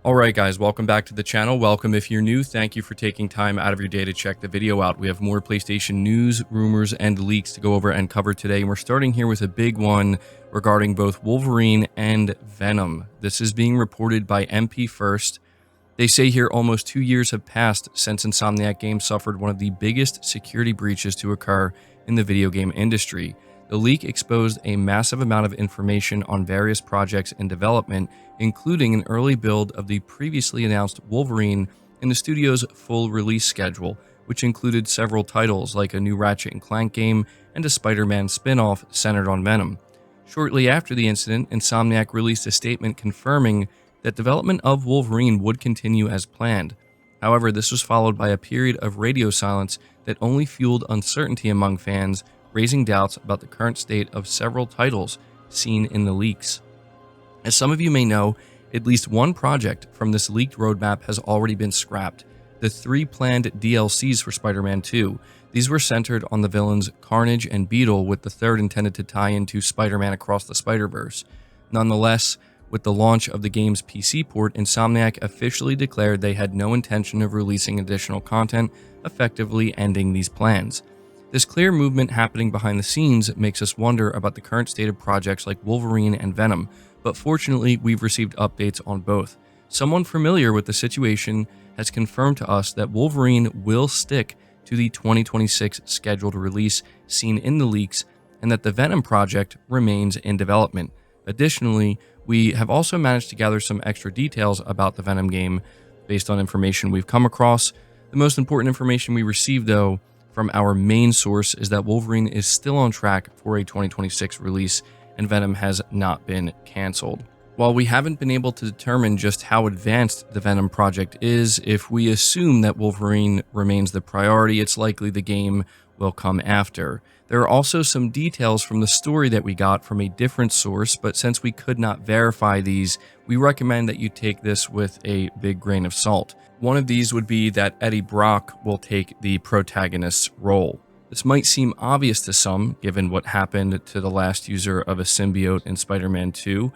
Alright guys, welcome back to the channel. Welcome if you're new. Thank you for taking time out of your day to check the video out. We have more PlayStation news, rumors, and leaks to go over and cover today. And we're starting here with a big one regarding both Wolverine and Venom. This is being reported by MP First. They say here almost 2 years have passed since Insomniac Games suffered one of the biggest security breaches to occur in the video game industry. The leak exposed a massive amount of information on various projects in development, including an early build of the previously announced Wolverine in the studio's full release schedule, which included several titles like a new Ratchet & Clank game and a Spider-Man spin-off centered on Venom. Shortly after the incident, Insomniac released a statement confirming that development of Wolverine would continue as planned. However, this was followed by a period of radio silence that only fueled uncertainty among fans, raising doubts about the current state of several titles seen in the leaks. As some of you may know, at least one project from this leaked roadmap has already been scrapped: the 3 planned DLCs for Spider-Man 2. These were centered on the villains Carnage and Beetle, with the third intended to tie into Spider-Man Across the Spider-Verse. Nonetheless, with the launch of the game's PC port, Insomniac officially declared they had no intention of releasing additional content, effectively ending these plans. This clear movement happening behind the scenes makes us wonder about the current state of projects like Wolverine and Venom, but fortunately we've received updates on both. Someone familiar with the situation has confirmed to us that Wolverine will stick to the 2026 scheduled release seen in the leaks, and that the Venom project remains in development. Additionally, we have also managed to gather some extra details about the Venom game based on information we've come across. The most important information we received, though, from our main source is that Wolverine is still on track for a 2026 release, and Venom has not been cancelled. While we haven't been able to determine just how advanced the Venom project is, if we assume that Wolverine remains the priority, it's likely the game will come after. There are also some details from the story that we got from a different source, but since we could not verify these, we recommend that you take this with a big grain of salt. One of these would be that Eddie Brock will take the protagonist's role. This might seem obvious to some, given what happened to the last user of a symbiote in Spider-Man 2.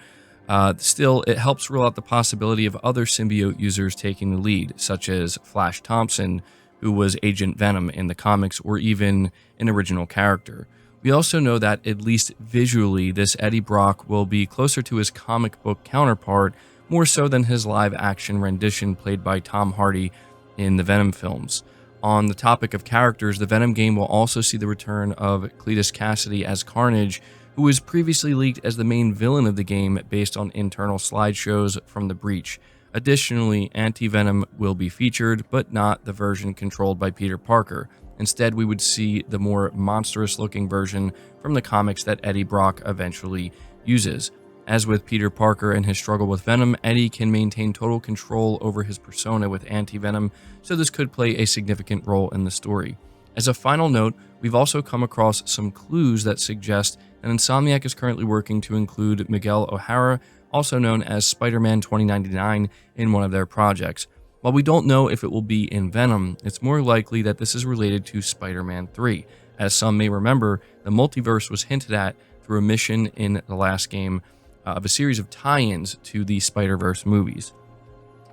Still, it helps rule out the possibility of other symbiote users taking the lead, such as Flash Thompson, who was Agent Venom in the comics, or even an original character. We also know that, at least visually, this Eddie Brock will be closer to his comic book counterpart, more so than his live-action rendition played by Tom Hardy in the Venom films. On the topic of characters, the Venom game will also see the return of Cletus Cassidy as Carnage, who was previously leaked as the main villain of the game based on internal slideshows from the breach. Additionally, Anti-Venom will be featured, but not the version controlled by Peter Parker. Instead, we would see the more monstrous-looking version from the comics that Eddie Brock eventually uses. As with Peter Parker and his struggle with Venom, Eddie can maintain total control over his persona with Anti-Venom, so this could play a significant role in the story. As a final note, we've also come across some clues that suggest that Insomniac is currently working to include Miguel O'Hara, also known as Spider-Man 2099, in one of their projects. While we don't know if it will be in Venom, it's more likely that this is related to Spider-Man 3. As some may remember, the multiverse was hinted at through a mission in the last game of a series of tie-ins to the Spider-Verse movies.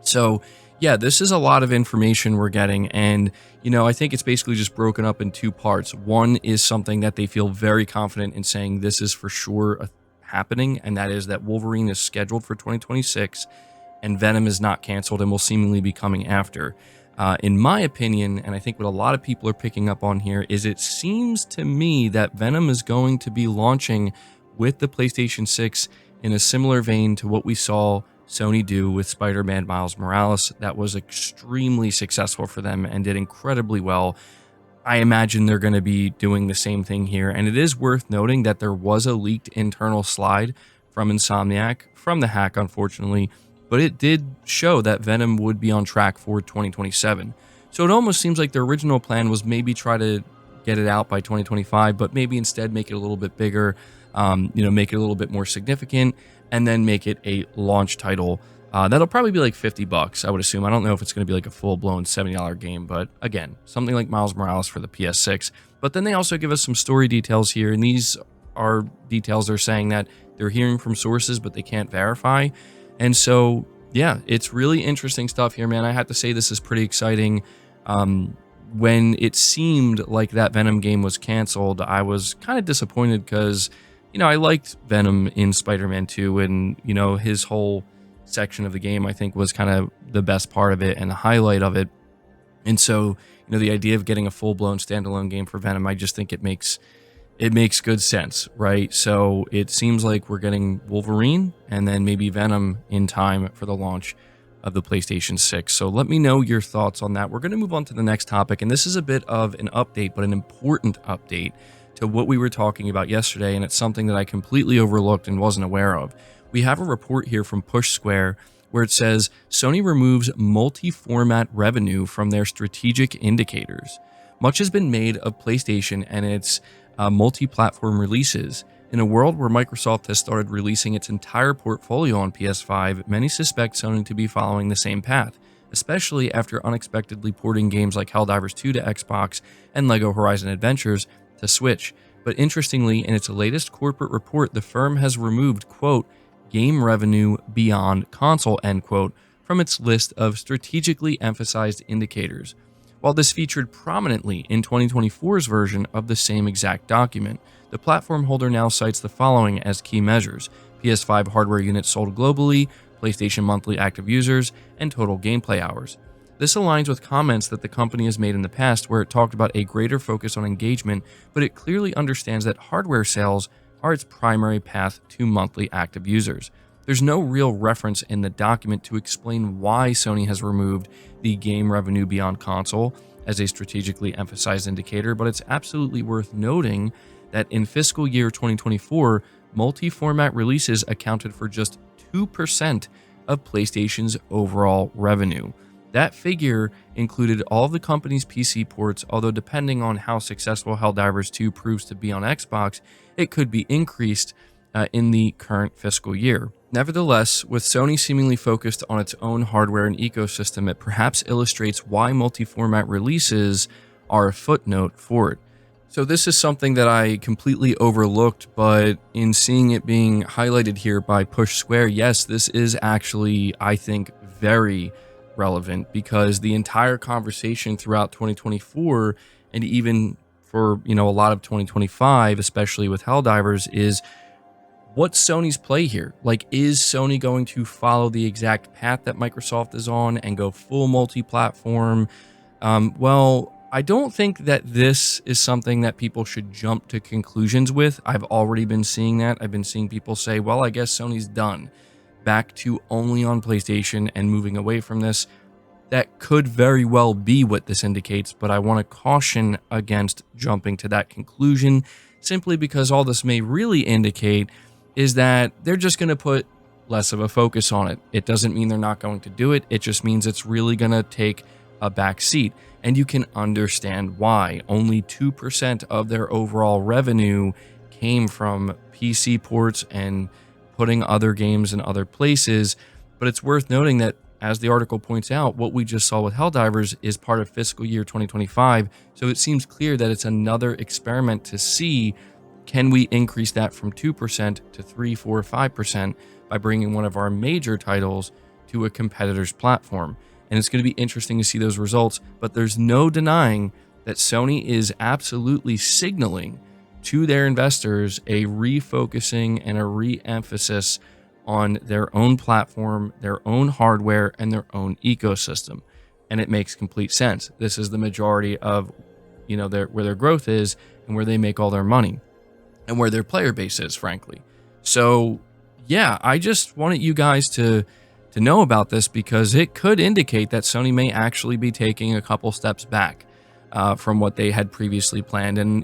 So, yeah, this is a lot of information we're getting, and, I think it's basically just broken up in 2 parts. One is something that they feel very confident in saying this is for sure happening, and that is that Wolverine is scheduled for 2026, and Venom is not canceled and will seemingly be coming after. In my opinion, and I think what a lot of people are picking up on here, is it seems to me that Venom is going to be launching with the PlayStation 6 in a similar vein to what we saw Sony do with Spider-Man Miles Morales. That was extremely successful for them and did incredibly well. I imagine they're going to be doing the same thing here, and it is worth noting that there was a leaked internal slide from Insomniac, from the hack unfortunately, but it did show that Venom would be on track for 2027. So it almost seems like their original plan was maybe try to get it out by 2025, but maybe instead make it a little bit bigger, make it a little bit more significant, and then make it a launch title. That'll probably be like $50, I would assume. I don't know if it's going to be like a full-blown $70 game, but again, something like Miles Morales for the PS6. But then they also give us some story details here, and these are details they're saying that they're hearing from sources, but they can't verify. And so Yeah, it's really interesting stuff here, man. I have to say this is pretty exciting. When it seemed like that Venom game was canceled, I was kind of disappointed because, I liked Venom in Spider-Man 2, and, his whole section of the game, I think, was kind of the best part of it and the highlight of it. And so, the idea of getting a full-blown standalone game for Venom, I just think it makes good sense, right? So it seems like we're getting Wolverine and then maybe Venom in time for the launch of the PlayStation 6. So let me know your thoughts on that. We're going to move on to the next topic, and this is a bit of an update, but an important update to what we were talking about yesterday, and it's something that I completely overlooked and wasn't aware of. We have a report here from Push Square where it says Sony removes multi-format revenue from their strategic indicators. Much has been made of PlayStation and its multi-platform releases. In a world where Microsoft has started releasing its entire portfolio on PS5, many suspect Sony to be following the same path, especially after unexpectedly porting games like Helldivers 2 to Xbox and LEGO Horizon Adventures to Switch. But interestingly, in its latest corporate report, the firm has removed, quote, game revenue beyond console, end quote, from its list of strategically emphasized indicators. While this featured prominently in 2024's version of the same exact document, the platform holder now cites the following as key measures: PS5 hardware units sold globally, PlayStation monthly active users, and total gameplay hours. This aligns with comments that the company has made in the past where it talked about a greater focus on engagement, but it clearly understands that hardware sales are its primary path to monthly active users. There's no real reference in the document to explain why Sony has removed the game revenue beyond console as a strategically emphasized indicator, but it's absolutely worth noting that in fiscal year 2024, multi-format releases accounted for just 2% of PlayStation's overall revenue. That figure included all of the company's PC ports, although depending on how successful Helldivers 2 proves to be on Xbox, it could be increased in the current fiscal year. Nevertheless, with Sony seemingly focused on its own hardware and ecosystem, it perhaps illustrates why multi-format releases are a footnote for it. So this is something that I completely overlooked, but in seeing it being highlighted here by Push Square, yes, this is actually, I think, very relevant, because the entire conversation throughout 2024 and even for, a lot of 2025, especially with Helldivers, is what's Sony's play here? Like, is Sony going to follow the exact path that Microsoft is on and go full multi-platform? Well, I don't think that this is something that people should jump to conclusions with. I've already been seeing that. I've been seeing people say, well, I guess Sony's done, back to only on PlayStation and moving away from this. That could very well be what this indicates, but I want to caution against jumping to that conclusion, simply because all this may really indicate is that they're just going to put less of a focus on it. It doesn't mean they're not going to do it. It just means it's really going to take a back seat. And you can understand why. Only 2% of their overall revenue came from PC ports and putting other games in other places. But it's worth noting that, as the article points out, what we just saw with Helldivers is part of fiscal year 2025. So it seems clear that it's another experiment to see, can we increase that from 2% to 3, 4, 5% by bringing one of our major titles to a competitor's platform? And it's going to be interesting to see those results, but there's no denying that Sony is absolutely signaling to their investors a refocusing and a re-emphasis on their own platform, their own hardware, and their own ecosystem. And it makes complete sense. This is the majority of, where their growth is and where they make all their money and where their player base is, frankly. So, yeah, I just wanted you guys to know about this, because it could indicate that Sony may actually be taking a couple steps back from what they had previously planned. And,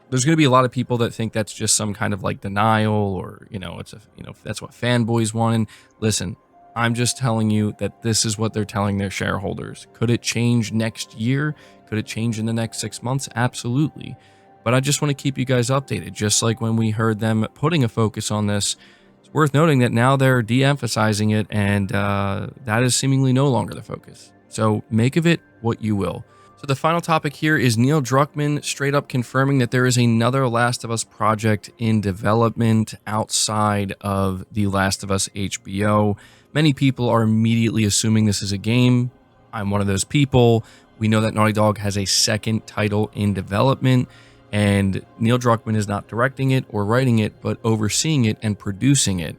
there's going to be a lot of people that think that's just some kind of like denial, or, that's what fanboys want. And listen, I'm just telling you that this is what they're telling their shareholders. Could it change next year? Could it change in the next 6 months? Absolutely. But I just want to keep you guys updated. Just like when we heard them putting a focus on this, it's worth noting that now they're de-emphasizing it, and that is seemingly no longer the focus. So make of it what you will. So the final topic here is Neil Druckmann straight up confirming that there is another Last of Us project in development outside of the Last of Us HBO. Many people are immediately assuming this is a game. I'm one of those people. We know that Naughty Dog has a second title in development, and Neil Druckmann is not directing it or writing it, but overseeing it and producing it.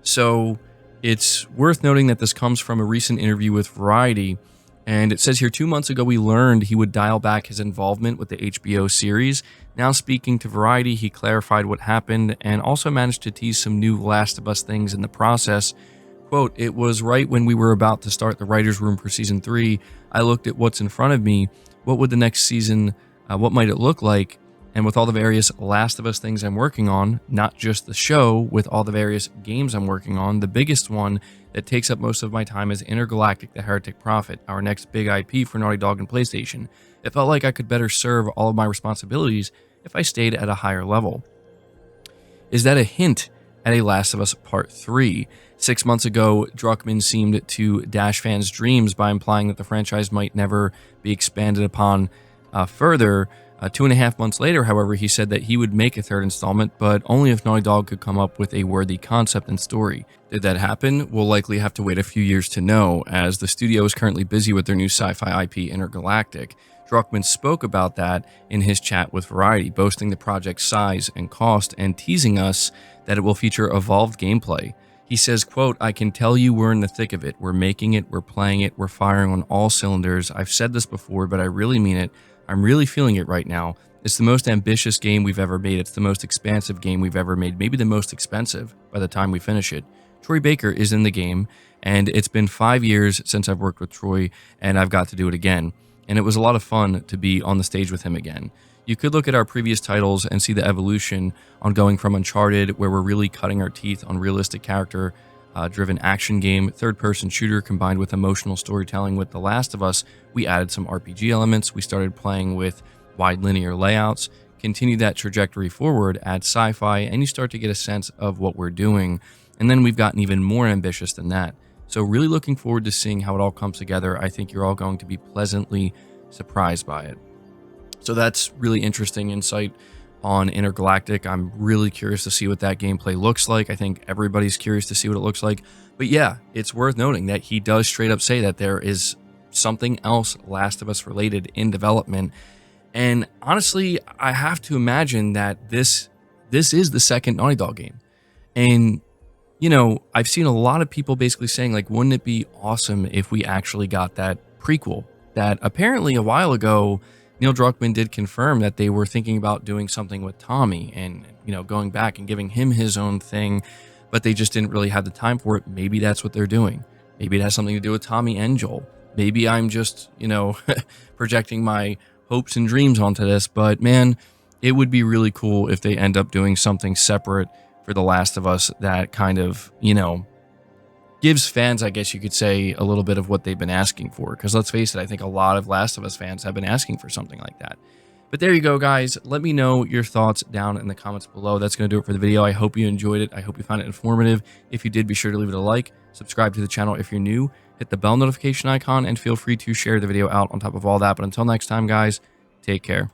So it's worth noting that this comes from a recent interview with Variety, and it says here 2 months ago we learned he would dial back his involvement with the HBO series. Now speaking to Variety, he clarified what happened and also managed to tease some new Last of Us things in the process. Quote, "It was right when we were about to start the writer's room for season 3. I looked at what's in front of me. What would the next season, what might it look like? And with all the various Last of Us things I'm working on, not just the show, with all the various games I'm working on, the biggest one that takes up most of my time is Intergalactic, the Heretic Prophet, our next big IP for Naughty Dog and PlayStation. It felt like I could better serve all of my responsibilities if I stayed at a higher level." Is that a hint at a Last of Us Part 3? 6 months ago, Druckmann seemed to dash fans' dreams by implying that the franchise might never be expanded upon further. 2.5 months later, however, he said that he would make a third installment, but only if Naughty Dog could come up with a worthy concept and story. Did that happen? We'll likely have to wait a few years to know, as the studio is currently busy with their new sci-fi IP, Intergalactic. Druckmann spoke about that in his chat with Variety, boasting the project's size and cost and teasing us that it will feature evolved gameplay. He says, quote, "I can tell you we're in the thick of it. We're making it, we're playing it, we're firing on all cylinders. I've said this before, but I really mean it. I'm really feeling it right now. It's the most ambitious game we've ever made. It's the most expansive game we've ever made, maybe the most expensive by the time we finish it. Troy Baker is in the game, and it's been 5 years since I've worked with Troy, and I've got to do it again. And it was a lot of fun to be on the stage with him again." You could look at our previous titles and see the evolution on going from Uncharted, where we're really cutting our teeth on realistic character driven action game, third-person shooter combined with emotional storytelling. With The Last of Us, we added some RPG elements, we started playing with wide linear layouts, continue that trajectory forward, add sci-fi, and you start to get a sense of what we're doing. And then we've gotten even more ambitious than that. So really looking forward to seeing how it all comes together. I think you're all going to be pleasantly surprised by it. So that's really interesting insight on Intergalactic. I'm really curious to see what that gameplay looks like. I think everybody's curious to see what it looks like. But yeah, it's worth noting that he does straight up say that there is something else Last of Us related in development. And honestly, I have to imagine that this is the second Naughty Dog game. And, you know, I've seen a lot of people basically saying, like, wouldn't it be awesome if we actually got that prequel? That apparently a while ago, Neil Druckmann did confirm that they were thinking about doing something with Tommy and, you know, going back and giving him his own thing, but they just didn't really have the time for it. Maybe that's what they're doing. Maybe it has something to do with Tommy and Joel. Maybe I'm just, you know, projecting my hopes and dreams onto this, but man, it would be really cool if they end up doing something separate for The Last of Us that kind of, you know, gives fans, I guess you could say, a little bit of what they've been asking for. Because let's face it, I think a lot of Last of Us fans have been asking for something like that. But there you go, guys. Let me know your thoughts down in the comments below. That's going to do it for the video. I hope you enjoyed it. I hope you found it informative. If you did, be sure to leave it a like. Subscribe to the channel if you're new. Hit the bell notification icon, and feel free to share the video out on top of all that. But until next time, guys, take care.